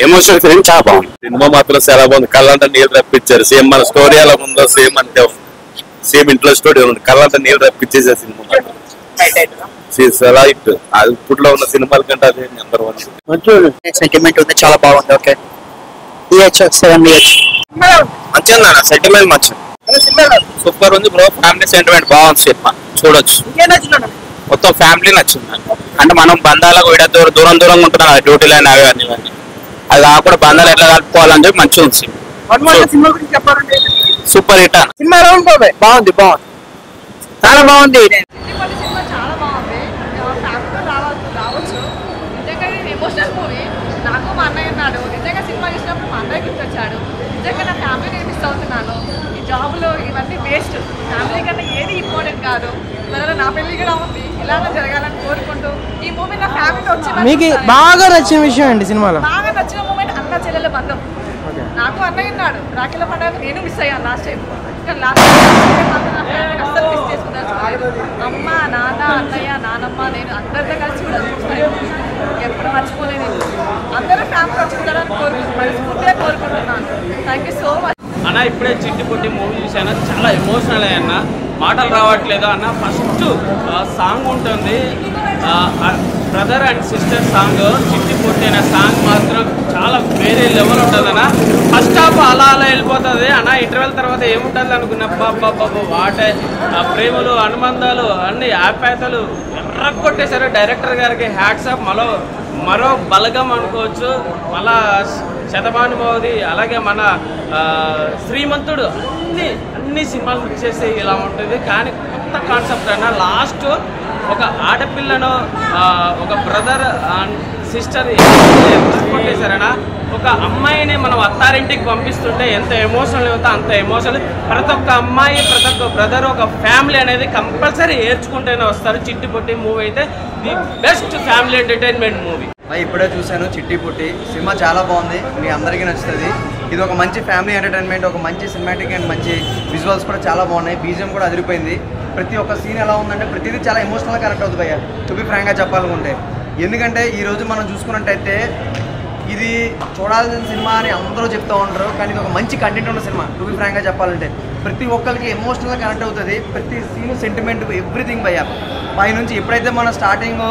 Emotional feeling చాలా బాగుంది. Cinema మాత్రం చాలా బాగుంది. కళ్ళంతా నీళ్ళు రప్పించారు. సేమ్ మన స్టోరీ ఎలా ఉందో సేమ్ అంటే సేమ్ ఇంట్లో స్టోరీ ఉంది. కళ్ళంతా నీళ్ళు రప్పించేసే సినిమా అది ఇప్పట్లో ఉన్న సినిమాల కంటే అదే నెంబర్ 1. సెంటిమెంట్ ఉంది, చాలా బాగుంది. ఓకే మంచిగా సెంటిమెంట్ మంచి సూపర్ ఉంది బ్రో. ఫ్యామిలీ సెంటిమెంట్ బాగుంది సినిమా, చూడొచ్చు. మొత్తం ఫ్యామిలీ నచ్చింది. అంటే మనం బంధాలకు విడ దూరం దూరంగా ఉంటున్నాం డ్యూటీలు అని అవి అన్ని అది కాకుండా బంధాలు ఎట్లా కలుపుకోవాలని చెప్పి మంచిగా ఉంది సూపర్ హిట్. సినిమా బాగుంది, చాలా బాగుంది. Emotional movie. నాకు మా అన్నయ్య ఉన్నాడు. నిజంగా సినిమా చూసినప్పుడు మా అన్నయ్య గిఫ్ట్ వచ్చాడు. నిజంగా నా ఫ్యామిలీ నేను మిస్ అవుతున్నాను. ఈ జాబ్లో ఇవన్నీ వేస్ట్. ఫ్యామిలీ కన్నా ఏది ఇంపార్టెంట్ కాదు. త్వరలో నా పెళ్లి కూడా ఉంది. ఇలాగే జరగాలని కోరుకుంటూ ఈ మూవీ నా ఫ్యామిలీతో వచ్చి మీకు బాగా నచ్చిన విషయం ఏంటి సినిమాలో? బాగా నచ్చిన మూమెంట్ అన్న చెల్లెల బంధం. నాకు అన్నయ్య ఉన్నాడు. రాఖీల పండుగ నేను మిస్ అయ్యాను లాస్ట్ టైం. కానీ లాస్ట్ టైం అస్సలు మిస్ చేసుకున్నాను. అమ్మ, నాన్న, అన్నయ్య, నానమ్మ, నేను అందరితో కలిసి కూడా ఎప్పుడు మర్చిపోలేదు. అందరూ ఫ్యామిలీ వచ్చుకుంటారని మనస్ఫూర్తిగా కోరుకుంటున్నాను. థ్యాంక్ యూ సో మచ్ అన్న. ఇప్పుడే చిట్టి పొట్టి మూవీ చూసాను, చాలా ఎమోషనల్ అన్న. మాటలు రావట్లేదు అన్న. ఫస్ట్ సాంగ్ ఉంటుంది, బ్రదర్ అండ్ సిస్టర్ సాంగ్. చిట్టి పొట్టి అనే సాంగ్ మాత్రం చాలా వేరే లెవెల్ ఉంటుంది అన్న. ఫస్ట్ హాఫ్ అలా వెళ్ళిపోతుంది అన్న. ఇంటర్వెల్ తర్వాత ఏముంటుంది అనుకున్నా, వాటే ప్రేమలు, అనుబంధాలు, అన్ని ఆప్యాయతలు ఎర్రగొట్టేశారు. డైరెక్టర్ గారికి హ్యాట్స్ ఆఫ్. మరో బలగం అనుకోవచ్చు. మళ్ళా శతమానుభవది, అలాగే మన శ్రీమంతుడు, అన్ని సినిమాలు మిక్స్ చేస్తే ఇలా ఉంటుంది. కానీ కొత్త కాన్సెప్ట్ అన్న. లాస్ట్ ఒక ఆడపిల్లను ఒక బ్రదర్ అండ్ సిస్టర్ కొట్టేశారన్న. ఒక అమ్మాయిని మనం అత్తారింటికి పంపిస్తుంటే ఎంత ఎమోషనల్ అవుతా అంత ఎమోషనల్. ప్రతి ఒక్క అమ్మాయి, ప్రతి ఒక్క బ్రదర్, ఒక ఫ్యామిలీ అనేది కంపల్సరీ ఏర్చుకుంటూనే వస్తారు. చిట్టి పొట్టి మూవీ అయితే the best family entertainment movie. ఇప్పుడే చూశాను చిట్టి పొట్టి సినిమా, చాలా బాగుంది. మీ అందరికీ నచ్చుతుంది. ఇది ఒక మంచి ఫ్యామిలీ ఎంటర్టైన్మెంట్, ఒక మంచి సినిమాటిక్ అండ్ మంచి విజువల్స్ కూడా చాలా బాగున్నాయి. బీజిఎం కూడా అదిరిపోయింది. ప్రతి ఒక్క సీన్ ఎలా ఉందంటే ప్రతిదీ చాలా ఎమోషనల్గా కనెక్ట్ అవుతుంది భయ్య, టు బి ఫ్రాంక్గా చెప్పాలనుకుంటే. ఎందుకంటే ఈరోజు మనం చూసుకున్నట్టయితే ఇది చూడాల్సిన సినిమా అని అందరూ చెప్తూ ఉంటారు, కానీ ఇది ఒక మంచి కంటెంట్ ఉన్న సినిమా. టు బి ఫ్రాంక్గా చెప్పాలంటే ప్రతి ఒక్కరికి ఎమోషనల్గా కనెక్ట్ అవుతుంది. ప్రతి సీన్, సెంటిమెంట్, ఎవ్రీథింగ్ భయ్య. పైనుంచి ఎప్పుడైతే మన స్టార్టింగ్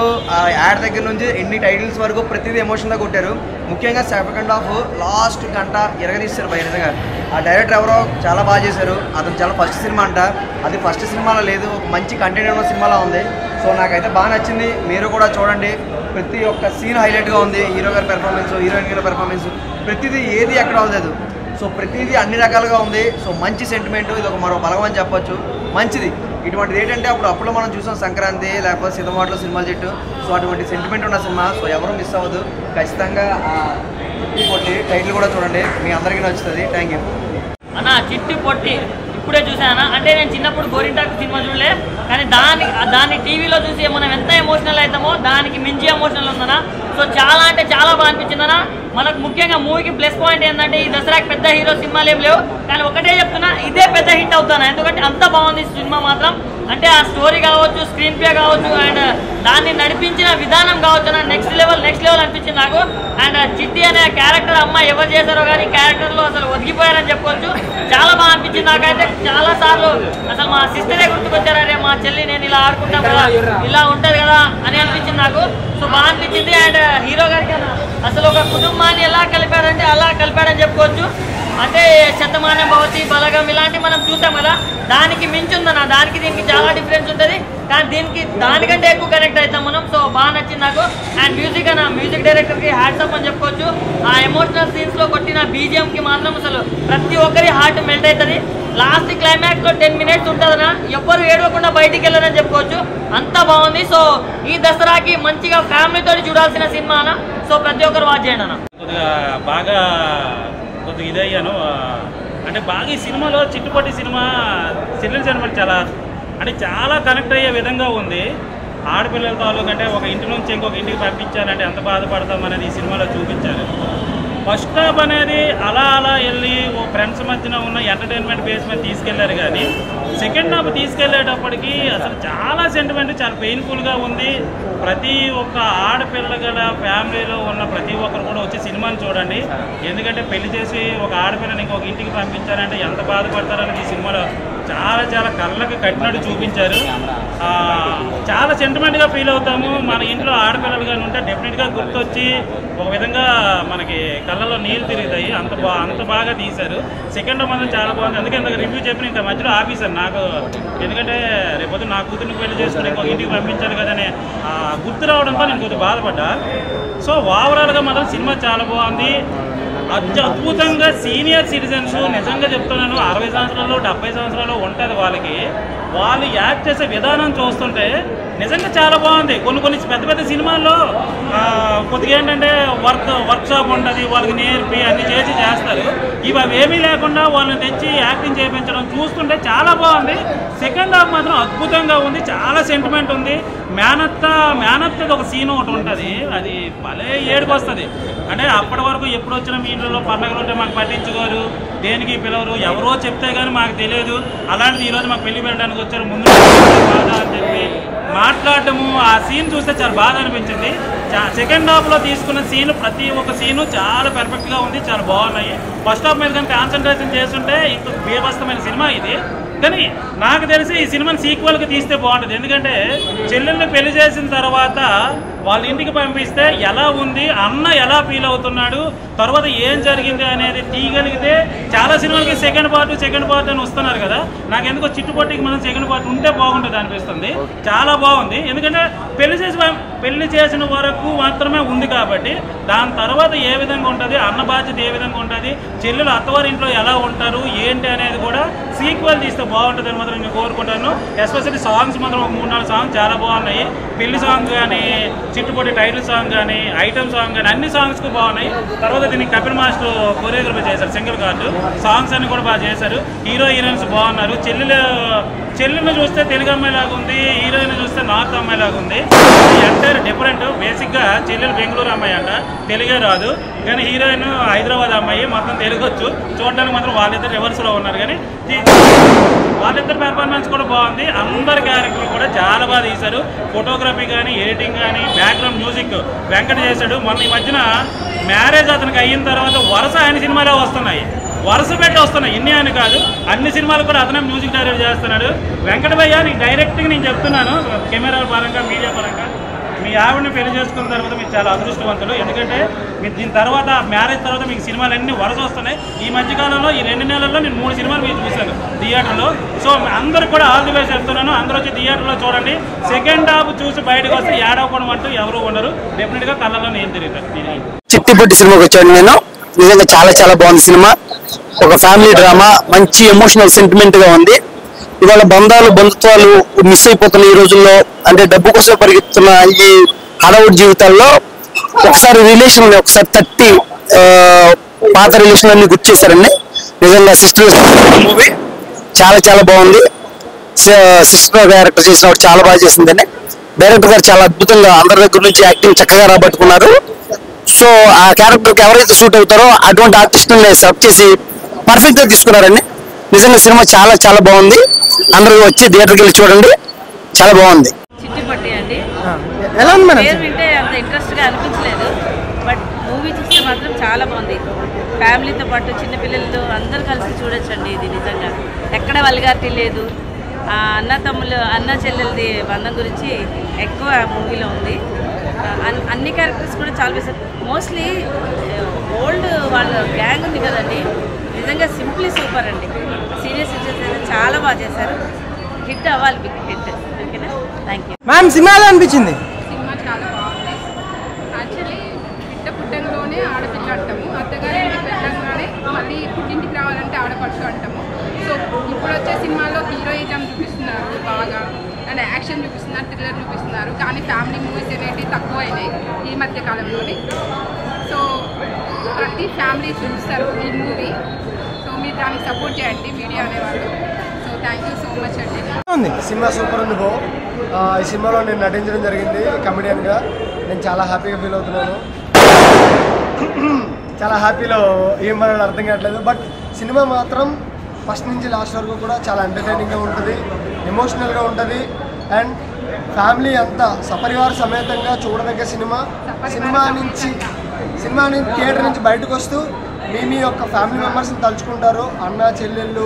యాడ్ దగ్గర నుంచి ఎన్ని టైటిల్స్ వరకు ప్రతిదీ ఎమోషన్గా కొట్టారు. ముఖ్యంగా సెకండ్ హాఫ్ లాస్ట్ గంట ఎరగదీస్తారు భయ్య. నిజంగా ఆ డైరెక్టర్ ఎవరో చాలా బాగా చేశారు. అతను చాలా ఫస్ట్ సినిమా అంట, అది ఫస్ట్ సినిమాలో లేదు, ఒక మంచి కంటెంట్ ఉన్న సినిమాలో ఉంది. సో నాకైతే బాగా నచ్చింది. మీరు కూడా చూడండి. ప్రతి ఒక్క సీన్ హైలైట్గా ఉంది. హీరో గారి పెర్ఫార్మెన్స్, హీరోయిన్ గారి పెర్ఫార్మెన్స్, ప్రతిదీ ఏది ఎక్కడ అవ్వలేదు. సో ప్రతిదీ అన్ని రకాలుగా ఉంది. సో మంచి సెంటిమెంట్, ఇది ఒక మరో బలం అని చెప్పొచ్చు. మంచిది. ఇటువంటిది ఏంటంటే అప్పుడు మనం చూసాం సంక్రాంతి, లేకపోతే సినిమాలో సినిమాల చెట్టు. సో అటువంటి సెంటిమెంట్ ఉన్న సినిమా. సో ఎవరు మిస్ అవ్వదు. ఖచ్చితంగా చిట్టి పొట్టి టైటిల్ కూడా చూడండి, మీ అందరికీ నచ్చుతుంది. థ్యాంక్ యూ అన్న. చిట్టి పొట్టి ఇప్పుడే చూసానా. అంటే నేను చిన్నప్పుడు గోరింటాకు సినిమా చూడలే, కానీ దాన్ని టీవీలో చూసి మనం ఎంత ఎమోషనల్ అవుతామో దానికి మించి ఎమోషనల్ ఉందన్నా. సో చాలా అంటే చాలా బాగా అనిపించిందన్నా. మనకు ముఖ్యంగా మూవీకి ప్లస్ పాయింట్ ఏంటంటే ఈ దసరాకి పెద్ద హీరో సినిమాలు ఏం లేవు, కానీ ఒకటే చెప్తున్నా, ఇదే పెద్ద హిట్ అవుతాను. ఎందుకంటే అంత బాగుంది సినిమా మాత్రం. అంటే ఆ స్టోరీ కావచ్చు, స్క్రీన్ ప్లే కావచ్చు, అండ్ దాన్ని నడిపించిన విధానం కావచ్చు, నెక్స్ట్ లెవెల్ అనిపించింది నాకు. అండ్ చిట్టి అనే క్యారెక్టర్ అమ్మాయి ఎవరు చేశారో కానీ క్యారెక్టర్లో అసలు ఒదిగిపోయారని చెప్పుకోవచ్చు. చాలా బాగా అనిపించింది నాకైతే. చాలా సార్లు అసలు మా సిస్టరే గుర్తుకొచ్చారు, అరే మా చెల్లి నేను ఇలా ఆడుకుంటాం కదా, ఇలా ఉంటుంది కదా అని అనిపించింది నాకు. సో బాగా అనిపించింది. అండ్ హీరో గారికి అసలు ఒక కుటుంబాన్ని ఎలా కలిపాడంటే అలా కలిపాడని చెప్పుకోవచ్చు. అంటే శతమానం భవతి, బలగం ఇలాంటివి మనం చూస్తాం కదా, దానికి మించి ఉందన్న. దానికి దీనికి చాలా డిఫరెన్స్ ఉంటుంది, కానీ దానికంటే ఎక్కువ కనెక్ట్ అవుతాం మనం. సో బాగా నచ్చింది నాకు. అండ్ మ్యూజిక్ డైరెక్టర్కి హ్యాట్స్ ఆఫ్ అని చెప్పుకోవచ్చు. ఆ ఎమోషనల్ సీన్స్లో కొట్టిన బీజిఎంకి మాత్రం అసలు ప్రతి ఒక్కరి హార్ట్ మెల్ట్ అవుతుంది. లాస్ట్ క్లైమాక్స్లో 10 minutes ఉంటుందన్న, ఎవ్వరు ఏడవకుండా బయటికి వెళ్ళారని చెప్పుకోవచ్చు. అంత బాగుంది. సో ఈ దసరాకి మంచిగా ఫ్యామిలీతో చూడాల్సిన సినిమా అన్న. సో ప్రతి ఒక్కరు వాచ్ చేయండి అన్న. కొద్దిగా ఇదయ్యాను. అంటే బాగా ఈ సినిమాలో చిట్టుపట్టి సినిమా సెటిల్ సెంటిమెంట్ చాలా కనెక్ట్ అయ్యే విధంగా ఉంది. ఆడపిల్లల తాలూకు అంటే ఒక ఇంటి నుంచి ఇంకొక ఇంటికి పంపించాలంటే ఎంత బాధపడతాం అనేది ఈ సినిమాలో చూపించారు. ఫస్ట్ హాఫ్ అనేది అలా అలా వెళ్ళి ఓ ఫ్రెండ్స్ మధ్యన ఉన్న ఎంటర్టైన్మెంట్ బేస్ మీద తీసుకెళ్లారు కానీ సెకండ్ హాఫ్ తీసుకెళ్లేటప్పటికి అసలు చాలా సెంటిమెంట్ చాలా పెయిన్ఫుల్గా ఉంది. ప్రతి ఒక్క ఆడపిల్ల గల ఫ్యామిలీలో ఉన్న ప్రతి ఒక్కరు కూడా వచ్చి సినిమాని చూడండి. ఎందుకంటే పెళ్లి చేసి ఒక ఆడపిల్లని ఇంకొక ఇంటికి పంపించారంటే ఎంత బాధపడతారని ఈ సినిమాలో చాలా చాలా కళ్ళకి కట్టినట్టు చూపించారు. చాలా సెంటిమెంట్గా ఫీల్ అవుతాము. మన ఇంట్లో ఆడపిల్లలు కానీ ఉంటే డెఫినెట్గా గుర్తొచ్చి ఒక విధంగా మనకి కళ్ళలో నీళ్ళు తిరుగుతాయి. అంత బాగా తీశారు. సెకండ్ హాఫ్ మాత్రం చాలా బాగుంది. అందుకే ఇంత రివ్యూ చెప్పిన ఇంత మధ్యలో ఆఫీసర్ నాకు ఎందుకంటే రేపొద్దు నా కూతుర్ని పెళ్లి చేసుకుని ఇంకొక ఇంటికి పంపించాలి కదనే గుర్తు రావడంతో నేను కొద్దిగా బాధపడ్డా. సో ఓవరాల్గా మాత్రం సినిమా చాలా బాగుంది. అద్భుతంగా సీనియర్ సిటిజన్స్ నిజంగా చెప్తున్నాను 60 సంవత్సరాలు 70 సంవత్సరాలు ఉంటుంది వాళ్ళకి. వాళ్ళు యాక్ట్ చేసే విధానం చూస్తుంటే నిజంగా చాలా బాగుంది. కొన్ని పెద్ద పెద్ద సినిమాల్లో కొద్దిగా ఏంటంటే వర్క్షాప్ ఉంటుంది, వాళ్ళకి నేర్పి అన్ని చేస్తారు. ఇవి అవేమీ లేకుండా వాళ్ళని తెచ్చి యాక్టింగ్ చేయించడం చూస్తుంటే చాలా బాగుంది. సెకండ్ హాఫ్ మాత్రం అద్భుతంగా ఉంది. చాలా సెంటిమెంట్ ఉంది. మేనత్తది ఒక సీన్ ఒకటి ఉంటుంది, అది భలే ఏడుపు వస్తుంది. అంటే అప్పటి వరకు ఎప్పుడు వచ్చినా మీ ఇంట్లో పండుగలు ఉంటే మాకు పట్టించుకోరు, దేనికి పిలవరు, ఎవరో చెప్తే కానీ మాకు తెలియదు. అలాంటిది ఈరోజు మాకు పెళ్లి పెట్టడానికి వచ్చారు, ముందు బాధ అని చెప్పి మాట్లాడటము. ఆ సీన్ చూస్తే చాలా బాధ అనిపించింది. సెకండ్ హాఫ్లో తీసుకున్న సీన్ ప్రతి ఒక్క సీను చాలా పర్ఫెక్ట్గా ఉంది, చాలా బాగున్నాయి. ఫస్ట్ హాఫ్ మీద కానీ కాన్సన్ట్రేషన్ చేస్తుంటే ఇంత బీభత్సమైన సినిమా ఇది. కానీ నాకు తెలిసి ఈ సినిమాని సీక్వెల్గా తీస్తే బాగుంటుంది. ఎందుకంటే చెల్లెల్ని పెళ్లి చేసిన తర్వాత వాళ్ళ ఇంటికి పంపిస్తే ఎలా ఉంది, అన్న ఎలా ఫీల్ అవుతున్నాడు, తర్వాత ఏం జరిగింది అనేది తీయగలిగితే చాలా సినిమాలకి సెకండ్ పార్ట్ అని వస్తున్నారు కదా. నాకు ఎందుకో చిట్టుపట్టికి మనం సెకండ్ పార్ట్ ఉంటే బాగుంటుంది అనిపిస్తుంది. చాలా బాగుంది. ఎందుకంటే పెళ్లి చేసిన వరకు మాత్రమే ఉంది కాబట్టి దాని తర్వాత ఏ విధంగా ఉంటుంది, అన్న బాధ్యత ఏ విధంగా ఉంటుంది, చెల్లెలు అత్తవారింట్లో ఎలా ఉంటారు ఏంటి అనేది కూడా సీక్వెల్ తీస్తే బాగుంటుంది అని మాత్రం నేను కోరుకుంటాను. ఎస్పెషల్లీ సాంగ్స్ మాత్రం ఒక 3-4 సాంగ్స్ చాలా బాగున్నాయి. పెళ్లి సాంగ్ కానీ, చిట్టుపొట్టి టైటిల్ సాంగ్ కానీ, ఐటమ్ సాంగ్ కానీ అన్ని సాంగ్స్కు బాగున్నాయి. తర్వాత దీనికి కపిల్ మాస్టర్ కొరియోగ్రఫీ చేశారు, సింగిల్ కార్డు సాంగ్స్ అన్ని కూడా బాగా చేశారు. హీరోయిన్స్ బాగున్నారు. చెల్లెలను చూస్తే తెలుగు అమ్మాయి లాగా ఉంది, హీరోయిన్ చూస్తే నార్త్ అమ్మాయి లాగా ఉంది. Entire different. బేసిక్గా చెల్లెలు బెంగళూరు అమ్మాయి అంట, తెలుగే రాదు. కానీ హీరోయిన్ హైదరాబాద్ అమ్మాయి, మొత్తం తెలుగు వచ్చు. చూడడానికి మాత్రం వాళ్ళిద్దరు రివర్స్లో ఉన్నారు. కానీ వాళ్ళిద్దరు పెర్ఫార్మెన్స్ కూడా బాగుంది. అందరి క్యారెక్టర్లు కూడా చాలా బాగా తీశారు. ఫోటోగ్రఫీ కానీ, ఎడిటింగ్ కానీ, బ్యాక్గ్రౌండ్ మ్యూజిక్ వెంకట చేశాడు. మొన్న ఈ మధ్యన మ్యారేజ్ అతనికి అయిన తర్వాత వరుస ఆయన సినిమాలే వస్తున్నాయి, వరుస పెట్టి వస్తున్నాయి. ఇన్ని అని కాదు, అన్ని సినిమాలు కూడా అతనే మ్యూజిక్ డైరెక్ట్ చేస్తున్నాడు. వెంకట భయ్య నీకు డైరెక్ట్గా నేను చెప్తున్నాను, కెమెరా పరంగా మీడియా పరంగా మీ ఆవిడని పెళ్లి చేసుకున్న తర్వాత మీరు చాలా అదృష్టవంతులు. ఎందుకంటే మీరు దీని తర్వాత మ్యారేజ్ తర్వాత మీకు సినిమాలన్నీ వరుస వస్తున్నాయి. ఈ మధ్యకాలంలో ఈ 2 నెలల్లో నేను 3 సినిమాలు మీరు చూశాను థియేటర్లో. సో అందరూ కూడా ఆల్ ది బెస్ట్ చెప్తున్నాను. అందరూ వచ్చి థియేటర్లో చూడండి. సెకండ్ హాఫ్ చూసి బయటకు వస్తే ఏడవడం అంటూ ఎవరు ఉండరు. డెఫినెట్గా కళ్ళలో నేను తిరుగుతాను. చిట్టిపొట్టి సినిమాకి వచ్చాను నేను. నిజంగా చాలా చాలా బాగుంది సినిమా. ఒక ఫ్యామిలీ డ్రామా, మంచి ఎమోషనల్ సెంటిమెంట్ గా ఉంది. ఇవాళ బంధుత్వాలు మిస్ అయిపోతున్న ఈ రోజుల్లో, అంటే డబ్బు కోసం పరిగెత్తున్న ఈ హడావుడి జీవితాల్లో ఒకసారి రిలేషన్ తట్టి పాత రిలేషన్ అన్ని గుర్తు చేశారండి. నిజంగా సిస్టర్ మూవీ చాలా చాలా బాగుంది. సిస్టర్ క్యారెక్టర్ చేసిన చాలా బాగా చేసిందండి. డైరెక్టర్ గారు చాలా అద్భుతంగా అందరి దగ్గర నుంచి యాక్టింగ్ చక్కగా రాబట్టుకున్నారు. సో ఆ క్యారెక్టర్కి ఎవరైతే సూట్ అవుతారో అటువంటి ఆర్టిస్ట్ని సెలెక్ట్ చేసి పర్ఫెక్ట్గా తీసుకున్నారండి. నిజంగా సినిమా చాలా చాలా బాగుంది. అందరూ వచ్చి థియేటర్కి వెళ్ళి చూడండి, చాలా బాగుంది. చిట్టిపొట్టి అండి. ఎలా ఉంది మేడం? పేరు వింటే అంత ఇంట్రెస్ట్గా అనిపించలేదు, బట్ మూవీ చూస్తే మాత్రం చాలా బాగుంది. ఫ్యామిలీతో పాటు చిన్నపిల్లలతో అందరూ కలిసి చూడొచ్చండి. ఇది నిజంగా ఎక్కడ వల్గారిటీ లేదు. అన్న చెల్లెలది బంధం గురించి ఎక్కువ మూవీలో ఉంది. అన్ని క్యారెక్టర్స్ కూడా చాలా వేసారు. మోస్ట్లీ ఓల్డ్ వాళ్ళ గ్యాంగ్ ఉంది కదండి, నిజంగా సింప్లీ సూపర్ అండి. సీరియస్ సిచ్యువేషన్ చాలా బాగా చేశారు. హిట్ అవ్వాలి, బిగ్ హిట్. ఓకేనా, థ్యాంక్ యూ. మ్యామ్ సినిమా ఎలా అనిపించింది? సినిమా చాలా బాగుంది. యాక్చువల్లీ పుట్టంలోనే ఆడపిల్ల అంటాము, అత్తగారి ఇంటికి వెళ్ళంగానే మళ్ళీ పుట్టింటికి రావాలంటే ఆడపడుచు అంటాము. సో ఇప్పుడు వచ్చే సినిమాలో హీరోయిజం చూపిస్తున్నారు బాగా, అండ్ యాక్షన్ చూపిస్తున్నారు, థ్రిల్లర్ చూపిస్తున్నారు. కానీ ఫ్యామిలీ మూవీస్ అనేవి తక్కువ అయినాయి ఈ మధ్య కాలంలోనే. సో ప్రతి ఫ్యామిలీ చూస్తారు ఈ మూవీ. సో మీరు దానికి సపోర్ట్ చేయండి మీడియా అనేవాళ్ళు. So thank you so much అండి. సినిమా సూపర్ ఉంది బ్రో. ఈ సినిమాలో నేను నటించడం జరిగింది కమెడియన్గా. నేను చాలా హ్యాపీగా ఫీల్ అవుతున్నాను. చాలా హ్యాపీలో ఏం మనల్ని అర్థం కావట్లేదు. బట్ సినిమా మాత్రం ఫస్ట్ నుంచి లాస్ట్ వరకు కూడా చాలా ఎంటర్టైనింగ్గా ఉంటుంది, ఎమోషనల్గా ఉంటుంది. అండ్ ఫ్యామిలీ అంతా సపరివార సమేతంగా చూడదగ్గ సినిమా. సినిమా నుంచి థియేటర్ నుంచి బయటకు వస్తూ మీ యొక్క ఫ్యామిలీ మెంబర్స్ని తలుచుకుంటారు. అన్న చెల్లెళ్ళు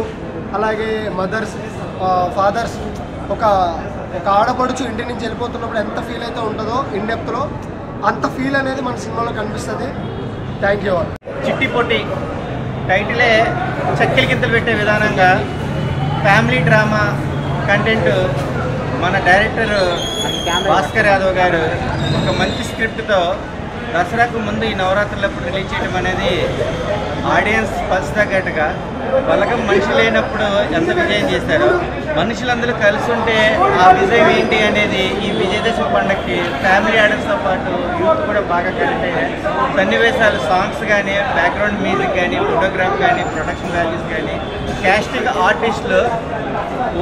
అలాగే మదర్స్ ఫాదర్స్. ఒక ఆడపడుచు ఇంటి నుంచి వెళ్ళిపోతున్నప్పుడు ఎంత ఫీల్ అయితే ఉంటుందో ఇన్ డెప్త్లో అంత ఫీల్ అనేది మన సినిమాలో కనిపిస్తుంది. Thank you all. చిట్టి పొట్టి టైటిలే చక్కెల గింతలు పెట్టే విధానంగా ఫ్యామిలీ డ్రామా కంటెంట్ మన డైరెక్టర్ భాస్కర్ యాదవ్ గారు ఒక మంచి స్క్రిప్ట్తో దసరాకు ముందు ఈ నవరాత్రులప్పుడు రిలీజ్ చేయడం అనేది ఆడియన్స్ పల్స్ తగ్గట్టుగా బలగం మనిషి లేనప్పుడు ఎంత విజయం చేశారో మనుషులందరూ కలిసి ఉంటే ఆ విజయం ఏంటి అనేది ఈ విజయదశమి పండుగకి ఫ్యామిలీ ఆడియన్స్తో పాటు యూత్ కూడా బాగా కనెక్ట్ అయ్యాయి. సన్నివేశాలు, సాంగ్స్ కానీ, బ్యాక్గ్రౌండ్ మ్యూజిక్ కానీ, ఫోటోగ్రాఫ్ కానీ, ప్రొడక్షన్ వాల్యూస్ కానీ, క్యాస్టింగ్ ఆర్టిస్టులు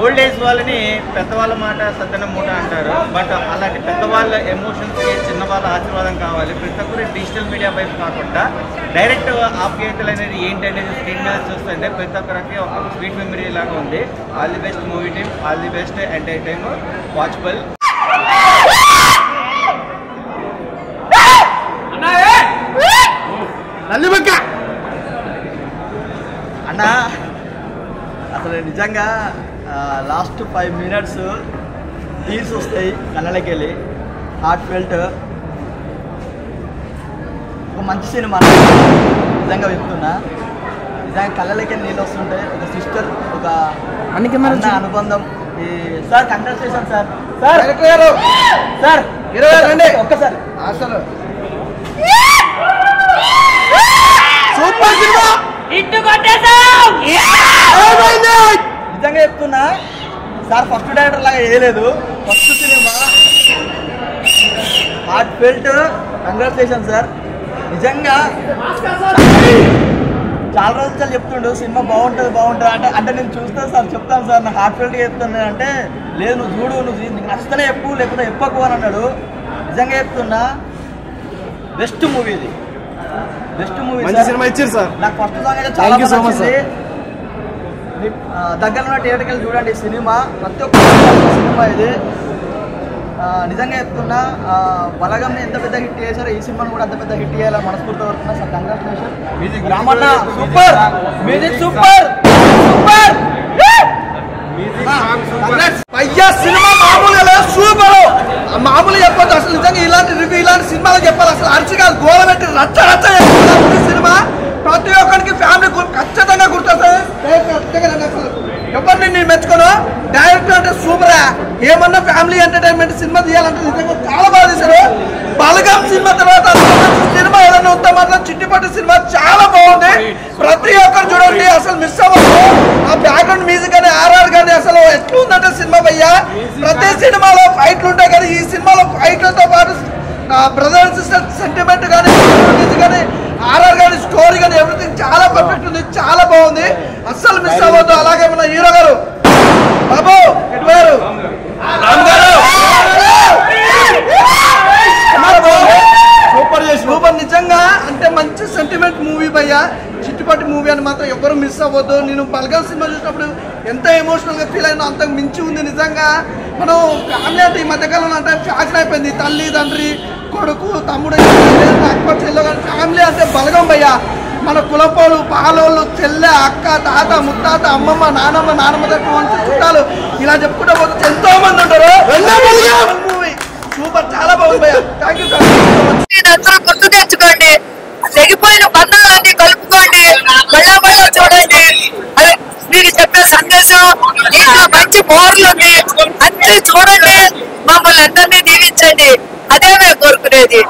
ఓల్డ్ ఏజ్ వాళ్ళని పెద్దవాళ్ళ మాట సద్దన మూట అంటారు. బట్ అలాంటి పెద్దవాళ్ళ ఎమోషన్స్కి చిన్నవాళ్ళ ఆశీర్వాదం కావాలి. ప్రతి ఒక్కరు డిజిటల్ మీడియా వైపు కాకుండా డైరెక్ట్ ఆప్యాయతలు అనేది ఏంటి అనేది స్క్రీన్ మీద చూస్తుంటే ప్రతి ఒక్కరికి ఒక స్వీట్ మెమరీ లాగా ఉంది. All the best movie team, all the best entire time watchable. అన్న అసలు నిజంగా లాస్ట్ 5 minutes టీర్స్ వస్తాయి కళ్ళకి వెళ్ళి. హార్ట్ ఫెల్ట్ ఒక మంచి సినిమా నిజంగా చెప్తున్నా. నిజంగా కళ్ళకి నీళ్ళు వస్తుంటాయి. ఒక సిస్టర్, ఒక అన్న అనుబంధం. ఈ సార్ కంగ్రాచులేషన్ సార్. సార్ 20 ఒక్కసారి అసలు సూపర్ సినిమా నిజంగా చెప్తున్నా సార్. ఫస్ట్ డైరెక్టర్ లాగా వేయలేదు. First cinema heart felt. Congratulation sir. నిజంగా చాలా రోజులు చెప్తుండు సినిమా బాగుంటుంది అంటే నేను చూస్తాను సార్, చెప్తాను సార్, నాకు హార్ట్ ఫెల్ట్గా చెప్తాను అంటే లేదు నువ్వు చూడు, నువ్వు నచ్చితేనే చెప్పు లేకపోతే చెప్పకు అని అన్నాడు. నిజంగా చెప్తున్నా బెస్ట్ మూవీ ఇది. బెస్ట్ మూవీ సినిమా ఇచ్చారు సార్. నాకు ఫస్ట్ సాంగ్ అయితే చాలా నచ్చింది. దగ్గర ఉన్న థియేటర్కి వెళ్ళి చూడండి సినిమా. ప్రతి ఒక్క సినిమా ఇది. నిజంగా చెప్తున్నా బలగం ఎంత పెద్ద హిట్ చేశారో ఈ సినిమాను కూడా అంత పెద్ద హిట్ చేయాలని మనస్ఫూర్తిగా కోరుతున్నా sir. Congratulation. Ramanna super, music super super. అయ్యా సినిమా మామూలుగా లేదు, సూపర్. మామూలు చెప్పొద్దు అసలు. నిజంగా ఇలాంటి రివ్యూ ఇలాంటి సినిమాలు చెప్పాలి. అసలు అరిచి కాదు గోల పెట్టి రచ్చ సినిమా. ప్రతి ఒక్కరికి ఫ్యామిలీ ఖచ్చితంగా గుర్తొస్తుంది. అసలు ఎవరిని నేను మెచ్చుకోను. డైరెక్టర్ అంటే సూపరా. ఏమన్నా ఫ్యామిలీ ఎంటర్టైన్మెంట్ సినిమా తీయాలంటే నిజంగా చాలా బాగా తీశారు. బలగం సినిమా తర్వాత సినిమా ఏదైనా ఉంటే మాత్రం చిట్టిపట్టి సినిమా చాలా బాగుంది. ప్రతి ఒక్కరు చూడండి, అసలు మిస్ అవ్వదు. ఆ బ్యాక్గ్రౌండ్ మ్యూజిక్ కానీ ఆర్ఆర్ కానీ అసలు ఎట్లుందంటే సినిమా భయ్యా. ప్రతి సినిమాలో ఫైట్లు ఉంటాయి కానీ ఈ సినిమాలో ఫైట్లతో పాటు బ్రదర్ అండ్ సిస్టర్ సెంటిమెంట్ కానీ కానీ ఆర్ఆర్ కానీ స్టోరీ కానీ ఎవ్రీథింగ్ చాలా పర్ఫెక్ట్ ఉంది. చాలా బాగుంది, అస్సలు మిస్ అవ్వద్దు. అలాగే మన హీరో గారు బాబు ఎటువారు సూపర్. నిజంగా అంటే మంచి సెంటిమెంట్ మూవీ భయ్యా. చిట్టుపట్టి మూవీ అని మాత్రం ఎవరు మిస్ అవ్వద్దు. నేను బలగం సినిమా చూసినప్పుడు ఎంత ఎమోషనల్గా ఫీల్ అయినా అంతకు మించి ఉంది. నిజంగా మనం ఫ్యామిలీ అంటే ఈ మధ్యకాలంలో అంటే ఫ్యాషన్ అయిపోయింది. తల్లి తండ్రి కొడుకు తమ్ముడు అక్క చెల్లె కానీ ఫ్యామిలీ అంటే బలగం భయ్యా. మన కులపోలు పాలోళ్ళు చెల్లె అక్క తాత ముత్తాత అమ్మమ్మ నానమ్మ దగ్గర చుట్టాలు ఇలా చెప్పుకుంటూ పోతే ఎంతో మంది ఉంటారు. మూవీ సూపర్, చాలా బాగుంది భయ్యా. Thank you sir. గుర్తు తెచ్చుకోండి, తెగిపోయిన బంధాలన్నీ కలుపుకోండి, మళ్ళా చూడండి. అదే మీకు చెప్పే సందేశం. ఇంకా మంచి మోర్లు ఉంది, అన్ని చూడండి, మమ్మల్ని అందరినీ దీవించండి. అదే మేము కోరుకునేది.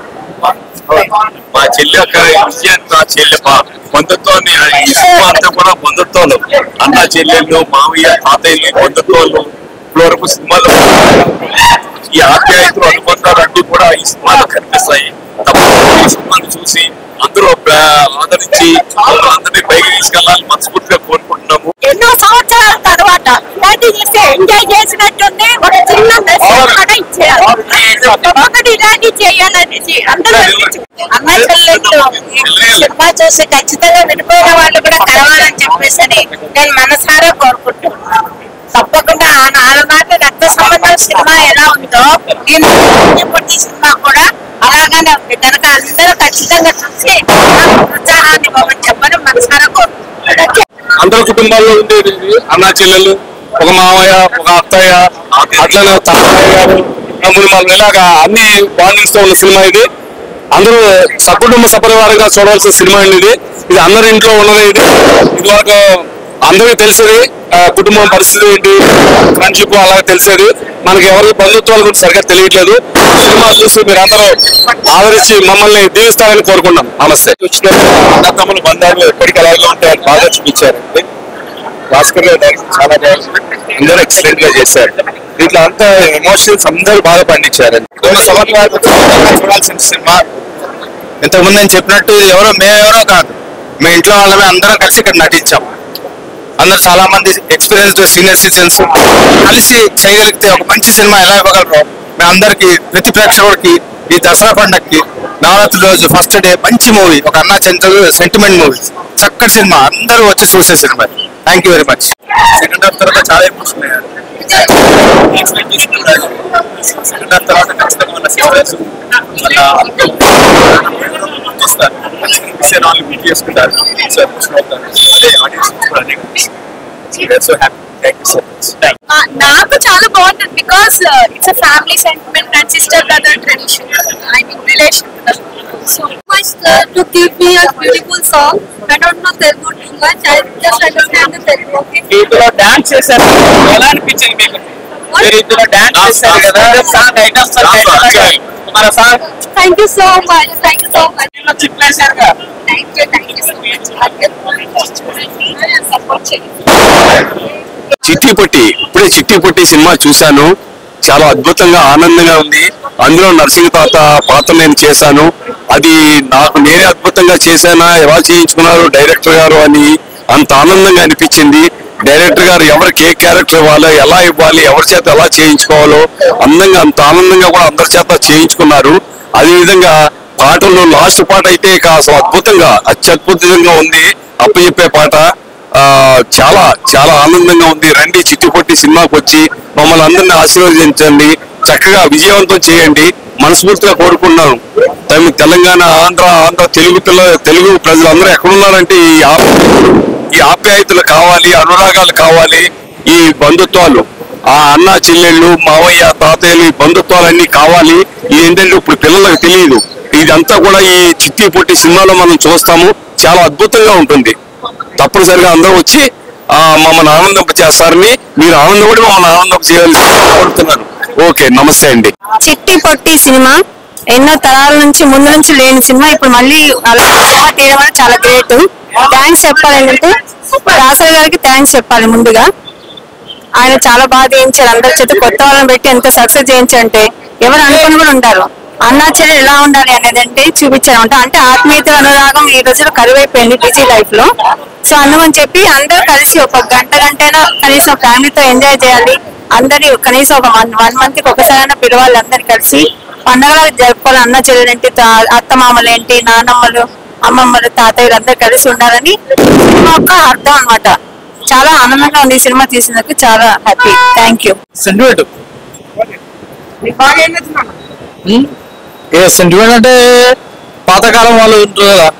మా చెల్లి యొక్క విజయం, నా చెల్లి బంధుత్వాన్ని ఈ సినిమా అంతా కూడా బంధుత్వాలు, అన్న చెల్లెళ్ళు, మామయ్య తాతయ్యలు బంధుత్వాలు వరకు సినిమాలో ఈ ఆప్యాయతలు అనుబంధాలు అన్ని కూడా ఈ సినిమాలో కనిపిస్తాయి. తప్పకుండా ఈ సినిమాను చూసి అందరూ ఆదరించి అందరినీ పైకి తీసుకెళ్లాలని మనస్ఫూర్తిగా కోరుకుంటున్నాము. ఎన్నో సంవత్సరాల తర్వాత ఎంజాయ్ చేసినట్టుంది. ఒక చిన్న మెసేజ్ కూడా ఇచ్చేయాలి, ఒకటి ఇలాంటి చేయాలనేసి అందరూ అన్నా చెల్లెళ్ళు సినిమా చూసి ఖచ్చితంగా విడిపోయిన వాళ్ళు కూడా కలవాలని చెప్పేసి నేను మనసారా కోరుకుంటున్నాను. తప్పకుండా ఆనాటి రక్త సంబంధం సినిమా ఎలా ఉందో ఈ సినిమా కూడా అలాగానే ఉంది కనుక అందరూ ఖచ్చితంగా చూసి ప్రోత్సాహాన్ని ఇవ్వమని చెప్పని మనసారా కోరుకుంటున్నాను. అందరు కుటుంబాల్లో ఉండేది అన్నా చెల్లెలు, ఒక మామయ్య, ఒక అత్తయ్య, అట్లనే తాతయ్య గారు, తమ్ముడు వాళ్ళు, ఇలాగా అన్ని బాండింగ్స్ తో ఉన్న సినిమా ఇది. అందరూ సకుటుంబ సపరివారంగా చూడవలసిన సినిమా అండి ఇది. ఇది అందరి ఇంట్లో ఉన్నది. ఇది ఒక అందరికీ తెలిసేది కుటుంబం పరిస్థితి ఏంటి, ఫ్రెండ్షిప్ అలాగే తెలిసేది. మనకి ఎవరికి బంధుత్వాల గురించి సరిగ్గా తెలియట్లేదు. సినిమా చూసి మీరు అందరూ ఆదరించి మమ్మల్ని దీవిస్తారని కోరుకున్నాం. నమస్తే. అన్నతమ్ముల బంధాలు ఎప్పటికీ అలాగే ఉంటాయని బాగా చూపించారండి. భాస్కర్ గారు చాలా అందరూ ఎక్సలెంట్ గా చేశారు. దీంట్లో అంతా ఎమోషన్స్ అందరూ బాగా పండించారండి. చూడాల్సిన సినిమా. ఇంతకుముందు నేను చెప్పినట్టు మేమెవరో కాదు, మీ ఇంట్లో వాళ్ళమే అందరం కలిసి ఇక్కడ నటించాం. అందరూ చాలా మంది ఎక్స్పీరియన్స్డ్ సీనియర్ సిటిజన్స్ కలిసి చేయగలిగితే ఒక మంచి సినిమా ఎలా ఇవ్వగలరో మేము అందరికి, ప్రతి ప్రేక్షకుడికి ఈ దసరా పండుగకి నవరాత్రి రోజు ఫస్ట్ డే మంచి మూవీ, ఒక అన్నా చెల్లెలు సెంటిమెంట్ మూవీ, చక్కటి సినిమా, అందరూ వచ్చి చూసే cinema. Thank you very much. Second half తర్వాత చాలా ఎమోషన్ అయ్యారు. సెకండ్ హాఫ్ తర్వాత ఖచ్చితంగా మన సిస్టర్స్ చేసుకుంటారు. నాకు చాలా బాగుంటుంది because it's family sentiment and sister brother tradition, I mean relation. So much to give me a beautiful song. I don't know Telugu too much. I just understand the Telugu. Okay. వీటిలో dance చేశారు, ఎలా అనిపించింది మీకు? మీరు ఇందులో dance చేశారు కదా, song item మన song. Thank you so much. Thank you so much. చెప్పేశారుగా. Thank you so much. Support చేయండి. చిట్టి పొట్టి, ఇప్పుడే చిట్టి పొట్టి సినిమా చూశాను. చాలా అద్భుతంగా ఆనందంగా ఉంది. అందులో నరసింహ తాత పాత్ర నేను చేశాను. అది నాకు నేనే అద్భుతంగా చేశానా, ఎలా చేయించుకున్నారు డైరెక్టర్ గారు అని అంత ఆనందంగా అనిపించింది. డైరెక్టర్ గారు ఎవరికి ఏ క్యారెక్టర్ ఇవ్వాలో, ఎలా ఇవ్వాలి, ఎవరి చేత ఎలా చేయించుకోవాలో అందంగా, అంత ఆనందంగా కూడా అందరి చేత చేయించుకున్నారు. అదేవిధంగా పాటల్లో లాస్ట్ పాట అయితే అసలు అద్భుతంగా, అత్యద్భుతంగా ఉంది. అప్పచెప్పే పాట చాలా చాలా ఆనందంగా ఉంది. రండి చిట్టి పొట్టి సినిమాకి వచ్చి మమ్మల్ని అందరినీ ఆశీర్వదించండి, చక్కగా విజయవంతం చేయండి మనస్ఫూర్తిగా కోరుకున్నాను. తెలంగాణ, ఆంధ్ర తెలుగు ప్రజలందరూ ఎక్కడున్నారంటే ఈ ఆప్యాయతలు కావాలి, అనురాగాలు కావాలి, ఈ బంధుత్వాలు, ఆ అన్న చెల్లెళ్ళు, మావయ్య, తాతయ్యలు, ఈ బంధుత్వాలన్నీ కావాలి. ఏంటంటే ఇప్పుడు పిల్లలకు తెలియదు. ఇదంతా కూడా ఈ చిట్టి పొట్టి సినిమాలో మనం చూస్తాము. చాలా అద్భుతంగా ఉంటుంది. తప్పనిసరిగా అందరూ వచ్చి మమ్మల్ని ఆనందింప చేస్తారని, మీరు ఆనందపడి మమ్మల్ని ఆనందింప చేయాలని కోరుతున్నాను. ఓకే, నమస్తే అండి. చిట్టి పొట్టి సినిమా ఎన్నో తరాల నుంచి ముందు నుంచి లేని సినిమా ఇప్పుడు మళ్ళీ అలా సినిమా తీయడం అనేది చాలా గ్రేట్. థ్యాంక్స్ చెప్పాలి ఏంటంటే దాసరి గారికి థ్యాంక్స్ చెప్పాలి ముందుగా. ఆయన చాలా బాగా చేయించారు, అందరి చేత కొత్త వాళ్ళని పెట్టి ఎంత సక్సెస్ చేయించంటే ఎవరు అనుకుని కూడా ఉంటారు. అన్నా చెల్లెలు ఎలా ఉండాలి అనేది అంటే చూపించారు. అంటే ఆత్మీయత, అనురాగం ఈ రోజులో కరువైపోయింది బిజీ లైఫ్ లో. సో అందుకని చెప్పి అందరూ కలిసి ఒక గంటైనా కనీసం ఫ్యామిలీతో ఎంజాయ్ చేయాలి. అందరి కనీసం ఒక 1 month కి ఒకసారైనా పిలవాలి. అందరు కలిసి పండగలకు జరుపుకోవాలి. అన్న చెల్లెలేంటి, అత్తమామలేంటి, నానమ్మలు, అమ్మమ్మలు, తాతయ్యలు అందరు కలిసి ఉండాలని సినిమా యొక్క అర్థం అన్నమాట. చాలా ఆనందంగా ఉంది ఈ సినిమా తీసినందుకు, చాలా హ్యాపీ. Thank you. సెంటిమెంట్ అంటే పాతకాలం వాళ్ళు ఉంటారు కదా,